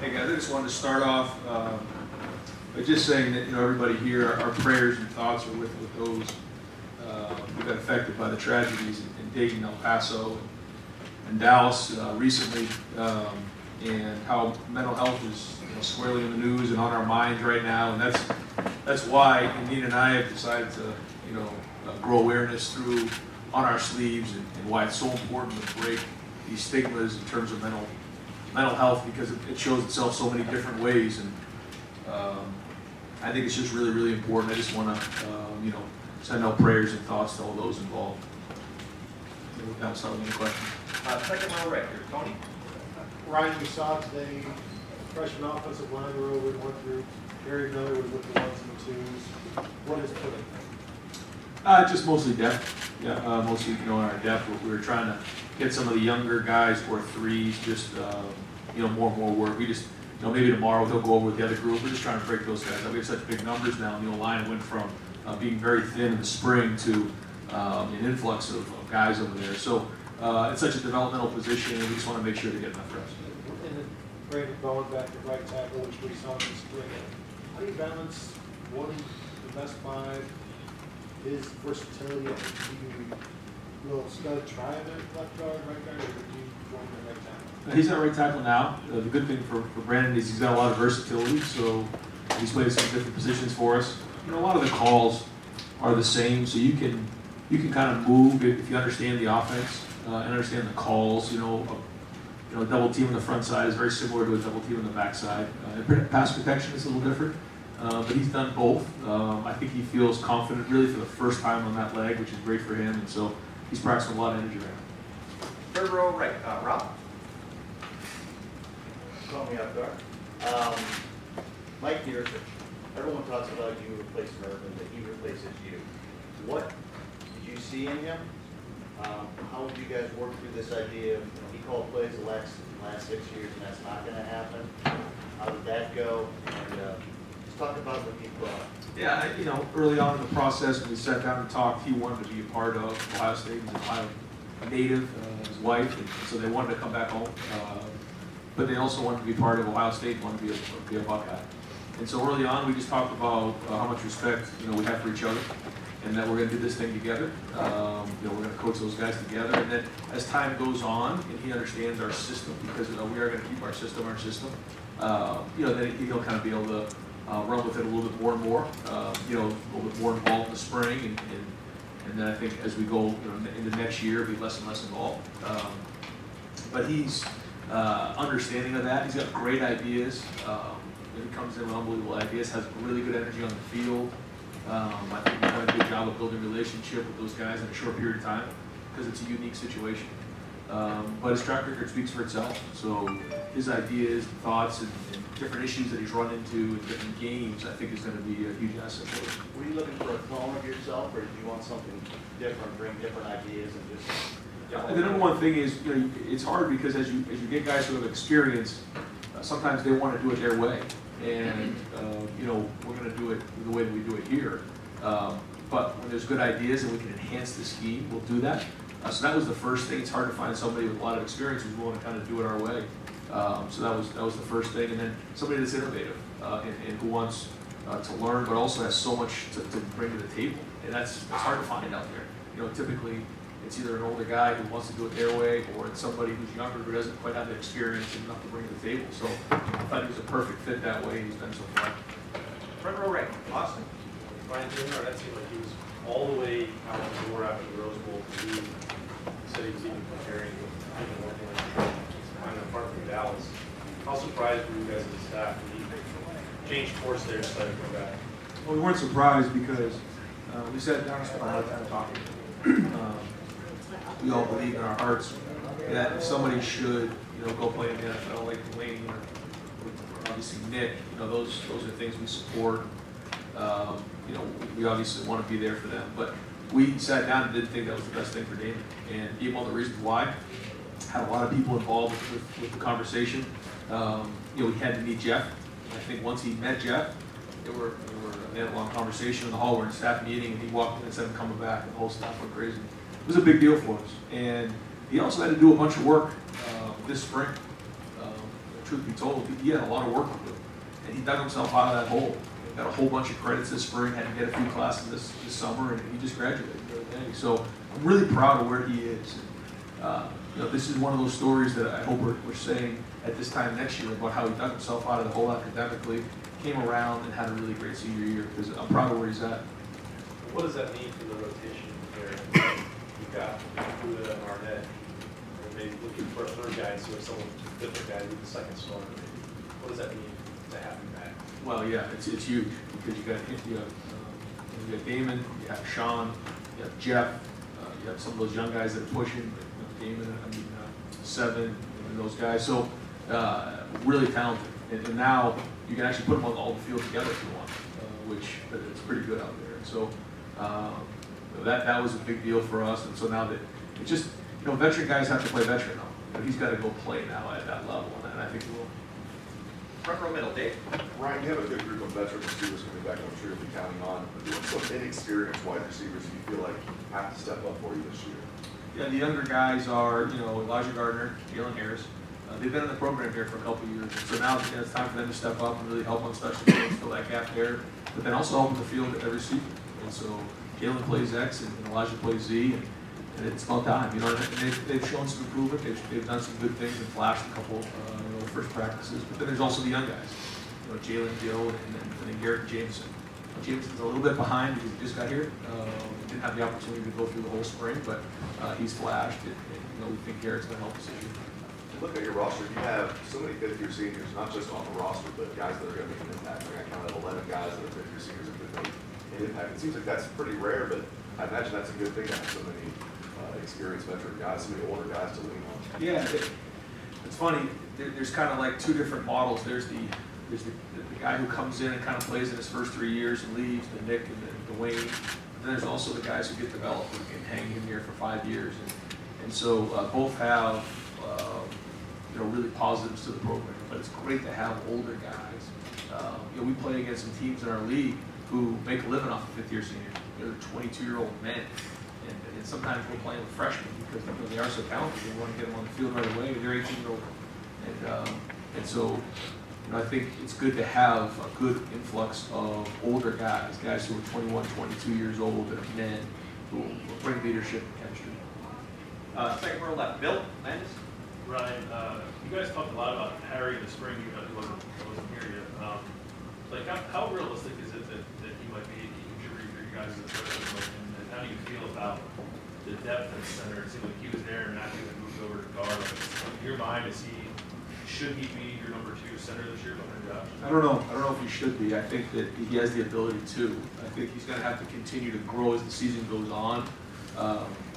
Hey guys, I just wanted to start off by just saying that everybody here, our prayers and thoughts are with those who got affected by the tragedies in Dayton, El Paso, and Dallas recently, and how mental health is squarely in the news and on our minds right now, and that's why Nina and I have decided to grow awareness through on our sleeves, and why it's so important to break these stigmas in terms of mental health, because it shows itself so many different ways, and I think it's just really important. I just want to send out prayers and thoughts to all those involved. With that, so any questions? Second row right here, Tony. Ryan, we saw today freshman offensive line were over and went through. Gary Miller was with the ones and the twos. What is putting? Just mostly depth. Yeah, mostly in our depth. We were trying to get some of the younger guys or threes just more and more work. We just maybe tomorrow they'll go over with the other group. We're just trying to break those guys up. We have such big numbers now. The line went from being very thin in the spring to an influx of guys over there. So it's such a developmental position, and we just want to make sure they get enough reps. And then Brandon Bowen back to right tackle, which we saw in the spring. How do you balance wanting the best five, his versatility? I think will Scud try the left guard, right guard, or do you want him at right tackle? He's at right tackle now. The good thing for Brandon is he's got a lot of versatility, so he's played some different positions for us. A lot of the calls are the same, so you can kind of move if you understand the offense and understand the calls. A double team on the front side is very similar to a double team on the back side. Pass protection is a little different, but he's done both. I think he feels confident really for the first time on that leg, which is great for him, and so he's practicing a lot of energy right now. Third row right, Rob. Call me up guard. Mike Dietrich, everyone talks about you replacing Irvin, that he replaces you. What did you see in him? How would you guys work through this idea of, he called plays the last 6 years and that's not going to happen? How did that go? And just talk about what he brought. Yeah, early on in the process when we sat down and talked, he wanted to be a part of Ohio State. He's an Ohio native, his wife, and so they wanted to come back home. But they also wanted to be part of Ohio State, wanted to be a Buckeye. And so early on, we just talked about how much respect we have for each other, and that we're going to do this thing together. We're going to coach those guys together, and then as time goes on, and he understands our system, because we are going to keep our system. Then he'll kind of be able to run with it a little bit more and more. A little bit more involved in the spring, and then I think as we go into next year, be less and less involved. But he's understanding of that. He's got great ideas. He comes in with unbelievable ideas, has really good energy on the field. I think we've done a good job of building a relationship with those guys in a short period of time, because it's a unique situation. But his track record speaks for itself. So his ideas, thoughts, and different issues that he's run into in different games, I think is going to be a huge asset for us. Were you looking for a clone of yourself, or did you want something different, bring different ideas and just... The number one thing is, it's hard because as you get guys who have experience, sometimes they want to do it their way, and we're going to do it the way that we do it here. But when there's good ideas and we can enhance the scheme, we'll do that. So that was the first thing. It's hard to find somebody with a lot of experience who's willing to kind of do it our way. So that was the first thing, and then somebody that's innovative and who wants to learn, but also has so much to bring to the table, and that's hard to find out there. Typically, it's either an older guy who wants to do it their way, or it's somebody who's younger who doesn't quite have the experience and enough to bring to the table. So I thought he was a perfect fit that way, and he's been so far. Front row right, Austin. Brian Jr., that seemed like he was all the way out the door after the Rose Bowl. He said he was even preparing with even more than like apart from Dallas. How surprised were you guys as a staff when he changed course there instead of going back? Well, we weren't surprised because we sat down and spent a lot of time talking. We all believe in our hearts that if somebody should, go play in the NFL, like Delaney or obviously Nick, those are things we support. We obviously want to be there for them, but we sat down and didn't think that was the best thing for Damon, and gave all the reasons why. Had a lot of people involved with the conversation. We had to meet Jeff. I think once he met Jeff, they had a long conversation in the hall. We're in a staff meeting, and he walked in and said, "I'm coming back," and the whole staff went crazy. It was a big deal for us, and he also had to do a bunch of work this spring. truth be told, he had a lot of work to do. And he dug himself out of that hole. He got a whole bunch of credits this spring, had to get a few classes this summer, and he just graduated the other day. So I'm really proud of where he is. You know, this is one of those stories that I hope we're saying at this time next year about how he dug himself out of the hole academically, came around and had a really great senior year, because I'm proud of where he's at. What does that mean for the rotation there? You've got Buda and Arnett, and maybe looking for a third guy, so if someone different guy with the second starter. What does that mean to have him back? Well, yeah, it's huge, because you got Damon, you have Sean, you have Jeff, you have some of those young guys that are pushing, Damon, Seven, and those guys. So really talented, and now you can actually put them on all the field together if you want, which it's pretty good out there. So that was a big deal for us, and so now that it's just, you know, veteran guys have to play veteran now. You know, he's got to go play now at that level, and I think he will. Front row middle, Dave. Ryan, you have a good group of veteran receivers coming back, I'm sure you'll be counting on. But what's some inexperienced wide receivers you feel like have to step up for you this year? Yeah, the younger guys are, you know, Elijah Gardner, Jalen Harris. They've been in the program here for a couple of years, so now it's time for them to step up and really help on special teams, fill that gap there, but then also help in the field at every receiver. And so Jalen plays X and Elijah plays Z, and it's about time. You know, and they've shown some improvement. They've done some good things and flashed a couple, first practices. But then there's also the young guys, you know, Jalen, Joe, and then Garrett Jameson. Jameson's a little bit behind because he just got here. Didn't have the opportunity to go through the whole spring, but he's flashed, and you know, we think Garrett's going to help us this year. Look at your roster, you have so many fifth-year seniors, not just on the roster, but guys that are going to make an impact. Like I counted 11 guys that are fifth-year seniors that could make an impact. It seems like that's pretty rare, but I imagine that's a good thing to have so many experienced veteran guys, so many older guys to lean on. Yeah, it's funny. There's kind of like two different models. There's the guy who comes in and kind of plays in his first 3 years and leaves, the Nick and the Dwayne. And then there's also the guys who get developed and can hang in here for 5 years. And so both have you know, really positives to the program. But it's great to have older guys. You know, we play against some teams in our league who make a living off of fifth-year seniors. They're 22-year-old men. And sometimes we're playing with freshmen because you know, they are so talented. We want to get them on the field right away. They're 18 and over. And so, you know, I think it's good to have a good influx of older guys who are 21, 22 years old, that are men, who will bring leadership and chemistry. Second row left, Bill Landis. Ryan, you guys talked a lot about Harry in the spring. I wasn't here yet. Like, how realistic is it that he might be an injury for you guys as a freshman? And how do you feel about the depth at center? It seemed like he was there and Matthew had moved over to guard. In your mind, should he be your number 2 center this year behind Josh? I don't know if he should be. I think that he has the ability to. I think he's going to have to continue to grow as the season goes on.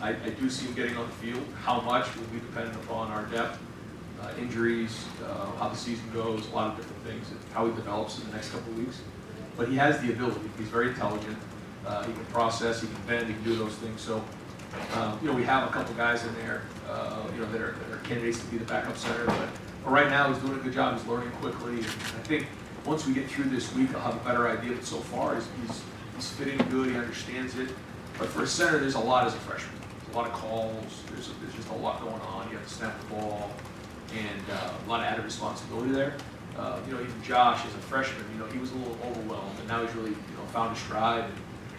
I do see him getting on the field. How much will be dependent upon our depth, injuries, how the season goes, a lot of different things, and how he develops in the next couple of weeks. But he has the ability. He's very intelligent. He can process. He can bend. He can do those things. So, you know, we have a couple guys in there, you know, that are candidates to be the backup center. But right now, he's doing a good job. He's learning quickly. And I think once we get through this week, I'll have a better idea. But so far, he's fitting good. He understands it. But for a center, there's a lot as a freshman. There's a lot of calls. There's just a lot going on. You have to snap the ball, and a lot of added responsibility there. You know, even Josh as a freshman, you know, he was a little overwhelmed, and now he's really, you know, found his stride. And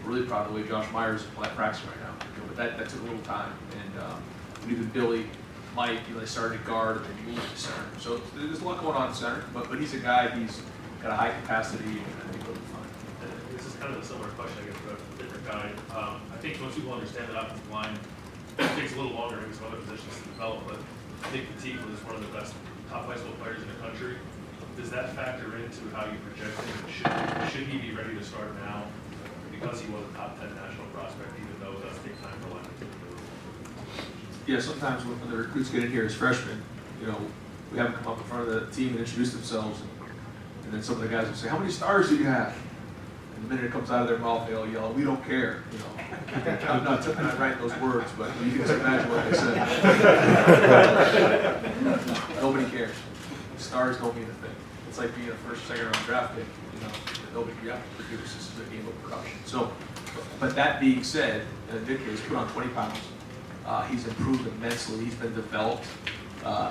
we're really proud of the way Josh Myers is practicing right now. You know, but that took a little time. And even Billy, Mike, you know, they started at guard and then moved to center. So there's a lot going on in center. But he's a guy. He's got a high capacity, and I think he'll be fine. And this is kind of a similar question, I guess, but a different guy. I think most people understand that offensive line takes a little longer, maybe some other positions to develop, but I think Petit was one of the best top high school players in the country. Does that factor into how you project him? Should he be ready to start now because he was a top 10 national prospect, even though it does take time for linemen to move? Yeah, sometimes when the recruits get in here as freshmen, you know, we have them come up in front of the team and introduce themselves, and then some of the guys will say, "How many stars do you have?" And the minute it comes out of their mouth, they all yell, "We don't care." You know, I'm not writing those words, but you can just imagine what they said. Nobody cares. Stars don't mean a thing. It's like being a first, second round draft pick. You know, nobody you have to produce. This is a game of production. So, but that being said, Nick has put on 20 pounds. He's improved immensely. He's been developed.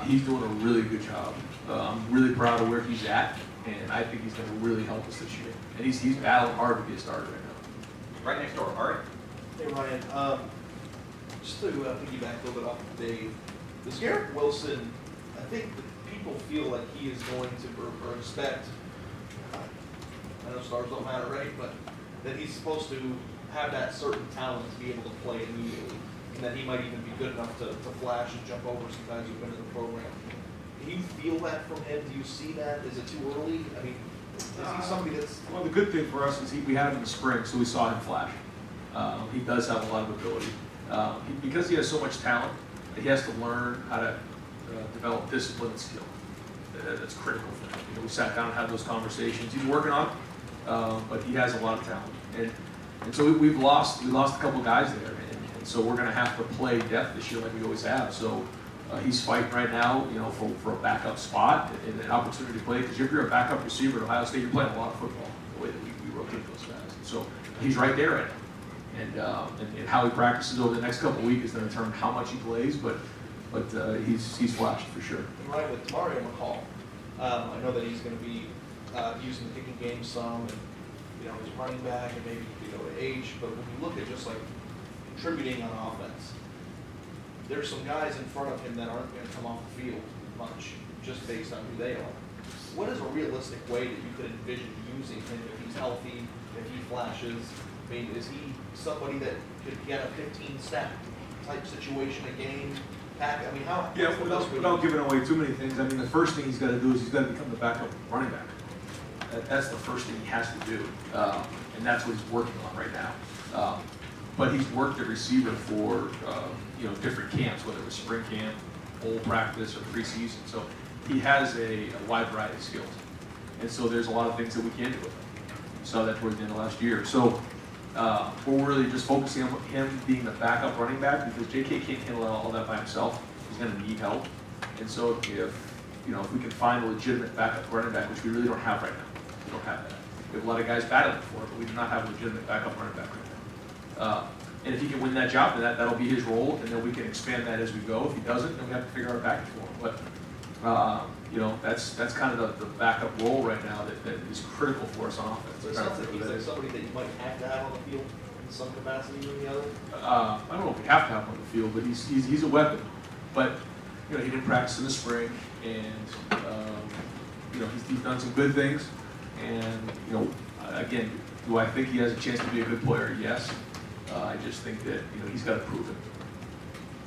He's doing a really good job. I'm really proud of where he's at, and I think he's going to really help us this year. And he's battling hard to be a starter right now. Right next door, Ari. Hey Ryan, just to piggyback a little bit off of Dave, does Garrett Wilson, I think that people feel like he is going to, or expect, I know stars don't matter, right, but that he's supposed to have that certain talent to be able to play immediately, and that he might even be good enough to flash and jump over some guys who've been in the program. Do you feel that from him? Do you see that? Is it too early? I mean, is he somebody that's... Well, the good thing for us is we had him in the spring, so we saw him flash. He does have a lot of ability. Because he has so much talent, he has to learn how to develop discipline and skill. That's critical for him. We sat down and had those conversations. He's working on it, but he has a lot of talent. And so we lost a couple guys there, and so we're going to have to play depth this year like we always have. So he's fighting right now, for a backup spot and an opportunity to play. Because if you're a backup receiver at Ohio State, you're playing a lot of football the way that we rotate those guys. And so he's right there right now. And how he practices over the next couple of weeks is going to determine how much he plays, but he's flashed for sure. And Ryan, with Mario McCall, I know that he's going to be using the kicking game some, and he's running back, and maybe age. But when you look at just like contributing on offense, there's some guys in front of him that aren't going to come off the field much, just based on who they are. What is a realistic way that you could envision using him if he's healthy, if he flashes? I mean, is he somebody that could get a 15-snap type situation a game? I mean, how? Yeah, what's the best way to without use giving away too many things, I mean, the first thing he's got to do is he's got to become the backup running back. That's the first thing he has to do, and that's what he's working on right now. But he's worked at receiver for different camps, whether it was spring camp, full practice, or preseason. So he has a wide variety of skills, and so there's a lot of things that we can do with him. We saw that towards the end of last year. So we're really just focusing on him being the backup running back because J.K. can't handle all that by himself. He's going to need help, and so if we can find a legitimate backup running back, which we really don't have right now. We don't have that. We have a lot of guys battling for it, but we do not have a legitimate backup running back right now. And if he can win that job, then that'll be his role, and then we can expand that as we go. If he doesn't, then we have to figure out a package for him. But that's kind of the backup role right now that is critical for us on offense. So it sounds like he's like somebody that you might have to have on the field in some capacity or the other. I don't know if we have to have him on the field, but he's a weapon. But he didn't practice in the spring, and he's done some good things. And again, do I think he has a chance to be a good player? Yes. I just think that he's got to prove it.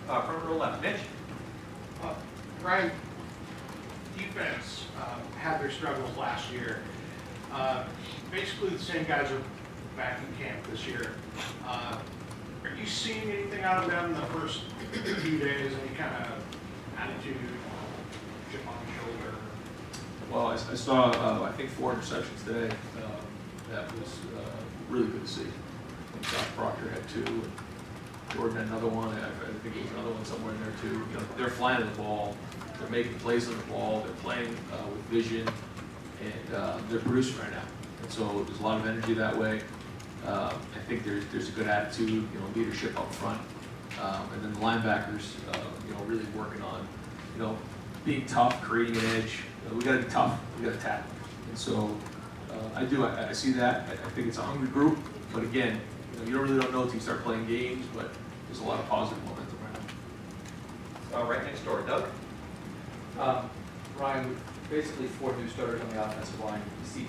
Front row left, Mitch. Ryan, defense had their struggles last year. Basically, the same guys are back in camp this year. Are you seeing anything out of them the first few days? Any kind of attitude, chip on the shoulder? Well, I saw, I think 4 interceptions today. That was really good to see. Josh Proctor had 2, and Jordan had another one. I think it was another one somewhere in there too. They're flying the ball. They're making plays on the ball. They're playing with vision, and they're producing right now. And so there's a lot of energy that way. I think there's a good attitude, leadership up front, and then the linebackers, really working on, being tough, creating an edge. We got to be tough. We got to tackle. And so I see that. I think it's a hungry group, but again, you really don't know until you start playing games. But there's a lot of positive momentum right now. Right next door, Doug. Ryan, with basically 4 new starters on the offensive line. You see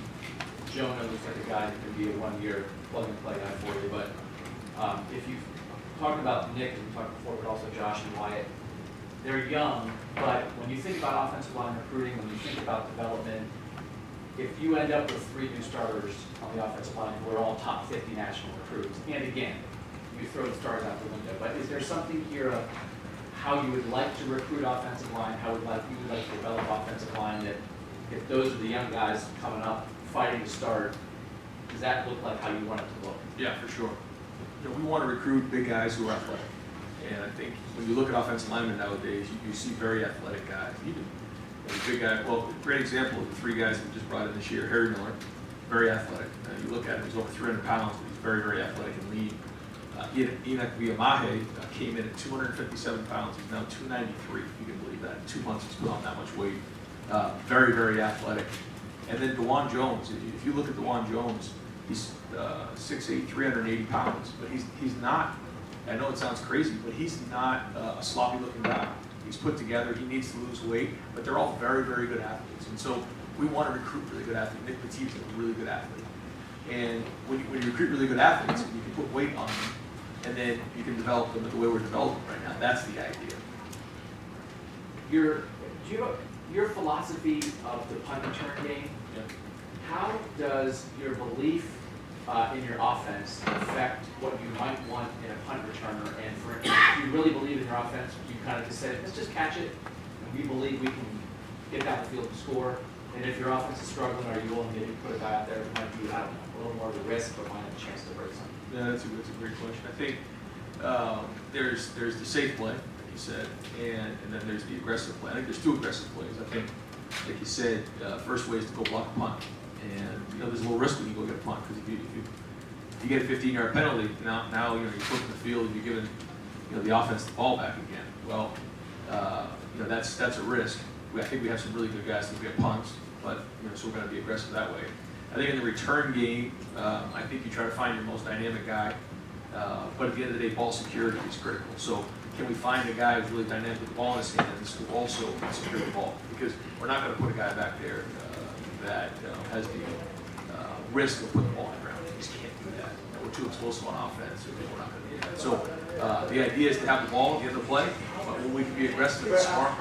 Jonah looks like a guy that could be a 1-year plug-and-play guy for you. But if you've talked about Nick, and we talked before, but also Josh and Wyatt, they're young, but when you think about offensive line recruiting, when you think about development, if you end up with 3 new starters on the offensive line who are all top 50 national recruits, and again, you throw the stars out the window, but is there something here of how you would like to recruit offensive line, how you would like to develop offensive line, that if those are the young guys coming up fighting to start, does that look like how you want it to look? Yeah, for sure. We want to recruit big guys who are athletic. And I think when you look at offensive linemen nowadays, you see very athletic guys. Even a big guy, well, a great example of the 3 guys that we just brought in this year. Harry Miller, very athletic. You look at him, he's over 300 pounds, but he's very, very athletic and lean. Enoch Viamahe came in at 257 pounds. He's now 293, if you can believe believe that. In 2 months, he's put on that much weight. Very, very athletic. And then DeJuan Jones, if you look at DeJuan Jones, he's 6'8", 380 pounds, but he's not, I know it sounds crazy, but he's not a sloppy looking guy. He's put together, he needs to lose weight, but they're all very, very good athletes. And so we want to recruit really good athletes. Nick Petit's a really good athlete. And when you recruit really good athletes, you can put weight on them, and then you can develop them the way we're developing right now. That's the idea. Your philosophy of the punt return game, how does your belief in your offense affect what you might want in a punt returner? And for if you really believe in your offense, you kind of just say, let's just catch it, and we believe we can get down the field and score. And if your offense is struggling, are you willing to maybe put a guy out there who might be, I don't know, a little more of a risk, but might have a chance to break something? Yeah, that's a great question. I think there's the safe play, like you said, and then there's the aggressive play. I think there's two aggressive plays. I think, like you said, first way is to go block a punt. And there's a little risk when you go get a punt, because if you get a 15-yard penalty, now you're put in the field and you're giving the offense the ball back again. Well, that's a risk. I think we have some really good guys that get punts, but so we're going to be aggressive that way. I think in the return game, I think you try to find your most dynamic guy, but at the end of the day, ball security is critical. So can we find a guy who's really dynamic with the ball in his hands who also can secure the ball? Because we're not going to put a guy back there that has the risk of putting the ball on the ground. We just can't do that. We're too explosive on offense, so we're not going to do that. So the idea is to have the ball at the end of the play, but when we can be aggressive and smart.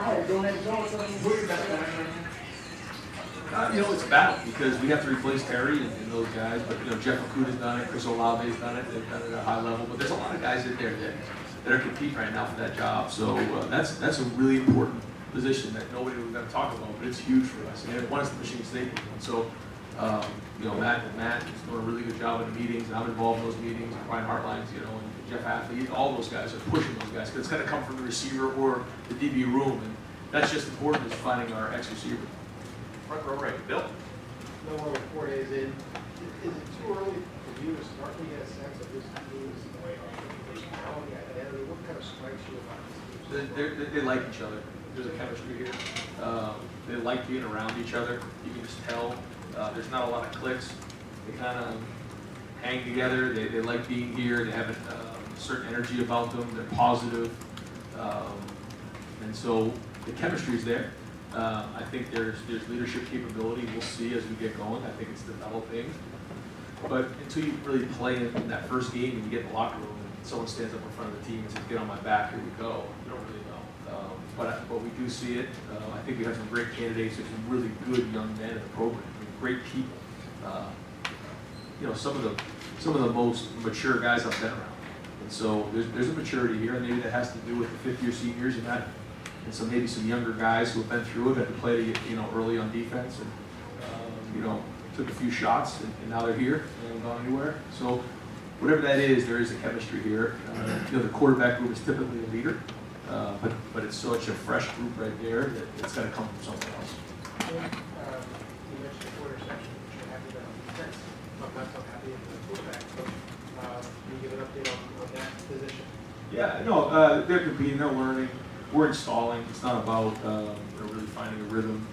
It's a battle because we have to replace Terry and those guys, but Jeff Okuda's done it, Chris Olave's done it, they've done it at a high level, but there's a lot of guys in there that are competing right now for that job. So that's a really important position that nobody was going to talk about, but it's huge for us. And one is the Michigan State one. So Matt is doing a really good job in the meetings, and I'm involved in those meetings. And Brian Hartlines, and Jeff Athley, all those guys are pushing those guys because it's going to come from the receiver or the DB room, and that's just important is finding our X receiver. Front row right, Bill? No more than 4 days in. Is it too early for you to start to get a sense of this team's personality, identity? What kind of strikes you about this team? They like each other. There's a chemistry here. They like being around each other. You can just tell. There's not a lot of clicks. They kind of hang together. They like being here. They have a certain energy about them. They're positive. And so the chemistry is there. I think there's leadership capability. We'll see as we get going. I think it's developing. But until you really play in that first game and you get in the locker room and someone stands up in front of the team and says, "Get on my back, here we go," you don't really know. But we do see it. I think we have some great candidates. There's some really good young men in the program. Great people. Some of the most mature guys I've been around. And so there's a maturity here, and maybe that has to do with the fifth-year seniors and that. And so maybe some younger guys who have been through it, had to play, early on defense, and took a few shots, and now they're here. They haven't gone anywhere. So whatever that is, there is a chemistry here. The quarterback group is typically a leader, but it's such a fresh group right there that it's got to come from somewhere else. You mentioned the quarter section, which you're happy about defense. I'm not so happy with the quarterback. So, can you give an update on that position? Yeah, no, they're competing, they're learning. We're installing. It's not about really finding a rhythm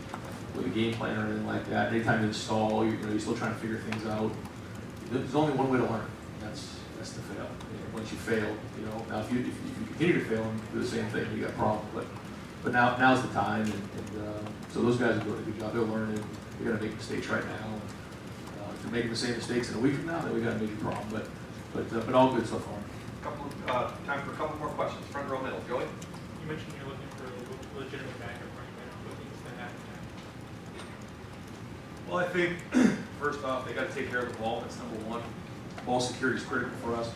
with a game plan or anything like that. Anytime you install, you're still trying to figure things out. There's only one way to learn. That's to fail. Once you fail, now if you continue to fail and do the same thing, you got a problem. But now's the time, and so those guys are doing a good job. They're learning. They're gonna make mistakes right now. If they're making the same mistakes in a week from now, then we got a major problem. But all good so far. Time for a couple more questions. Front row middle, Joey? You mentioned you're looking for a legitimate backup running back. What needs to happen? Well, I think, first off, they got to take care of the ball. That's number one. Ball security is critical for us.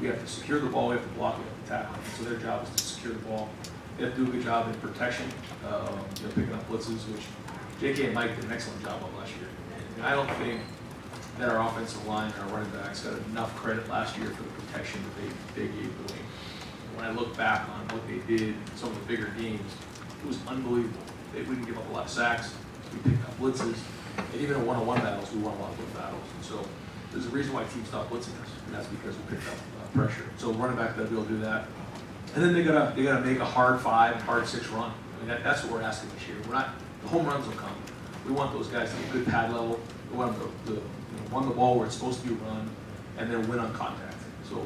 We have to secure the ball, we have to block it, we have to tackle it. So their job is to secure the ball. They have to do a good job in protection, picking up blitzes, which J.K. and Mike did an excellent job of last year. And I don't think that our offensive line and our running backs got enough credit last year for the protection that they gave the wing. When I look back on what they did in some of the bigger games, it was unbelievable. We didn't give up a lot of sacks, we picked up blitzes, and even in one-on-one battles, we won a lot of those battles. And so there's a reason why teams stop blitzing us, and that's because we picked up pressure. So running back got to be able to do that. And then they gotta make a hard 5, hard 6 run. mean, that's what we're asking this year. We're not, the home runs will come. We want those guys to get good pad level. We want them to run the ball where it's supposed to be run, and then win on contact. So,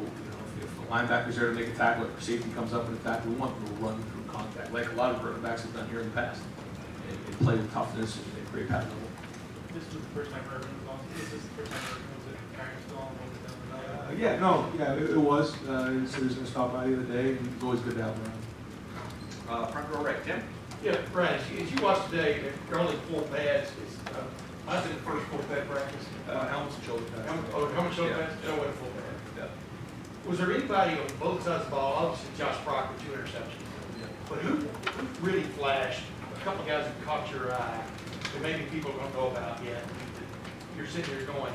if the linebacker's there to make a tackle, if safety comes up with a tackle, we want them to run through contact, like a lot of running backs have done here in the past. And play with toughness and great pad level. This was the first time Urban was on, this is the first time Urban was at practice still on, It was. He said he was gonna stop by the other day, and it's always good to have him around. Front row right, Tim? Yeah, Brian, as you watch today, there are only 4 pads. I was in the first 4 pad practice. Helmets and shoulder pads. How much shoulder pads? No, went full pad. Yeah. Was there anybody on both sides of the ball, obviously Josh Brock with 2 interceptions, but who really flashed, a couple of guys who caught your eye, that maybe people don't know about yet? You're sitting here going,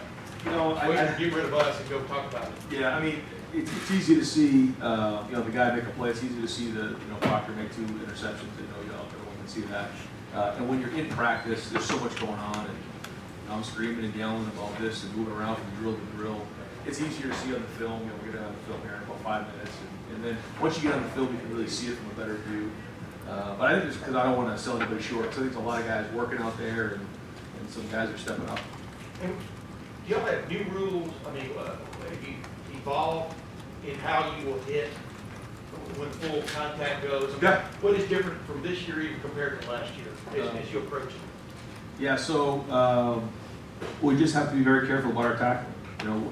waiting to get rid of us and go talk about it. Yeah, I mean, it's easy to see, the guy make a play. It's easy to see Proctor make 2 interceptions. Everyone can see that. And when you're in practice, there's so much going on, and I'm screaming and yelling about this and moving around from drill to drill. It's easier to see on the film. We're gonna have the film here in about 5 minutes, and then once you get on the film, you can really see it from a better view. But I think it's because I don't want to sell anybody short. So I think there's a lot of guys working out there, and some guys are stepping up. And do y'all have new rules, have you evolved in how you will hit when full contact goes? Yeah. What is different from this year even compared to last year as you approach it? Yeah, so we just have to be very careful about our tackle.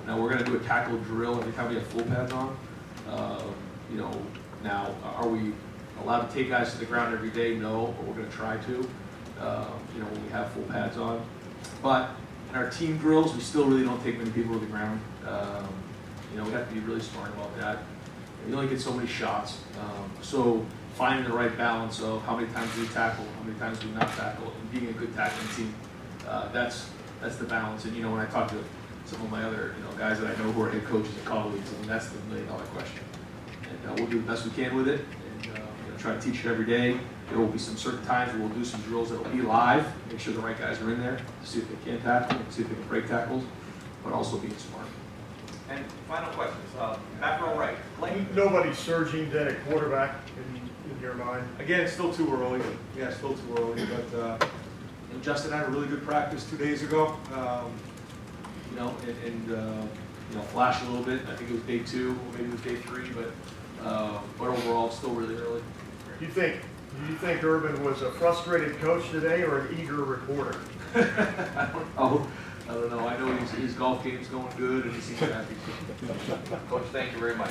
Now we're going to do a tackle drill every time we have full pads on. Now are we allowed to take guys to the ground every day? No, but we're going to try to. When we have full pads on. But in our team drills, we still really don't take many people to the ground. We have to be really smart about that. You only get so many shots. So finding the right balance of how many times we tackle, how many times we not tackle, and being a good tackling team, that's the balance. And when I talk to some of my other guys that I know who are head coaches and colleagues, that's the $1 million question. And we'll do the best we can with it, and try to teach it every day. There will be some certain times where we'll do some drills that will be live, make sure the right guys are in there, to see if they can tackle, see if they can break tackles, but also being smart. And final questions, back row right, Blaine? Nobody's surging then at quarterback in your mind? Again, it's still too early. Yeah, it's still too early, but Justin had a really good practice 2 days ago. Flashed a little bit. I think it was day 2, or maybe it was day 3, but overall, it's still really early. Do you think Urban was a frustrated coach today or an eager reporter? I don't know. I know his golf game's going good, and he seems happy. Coach, thank you very much.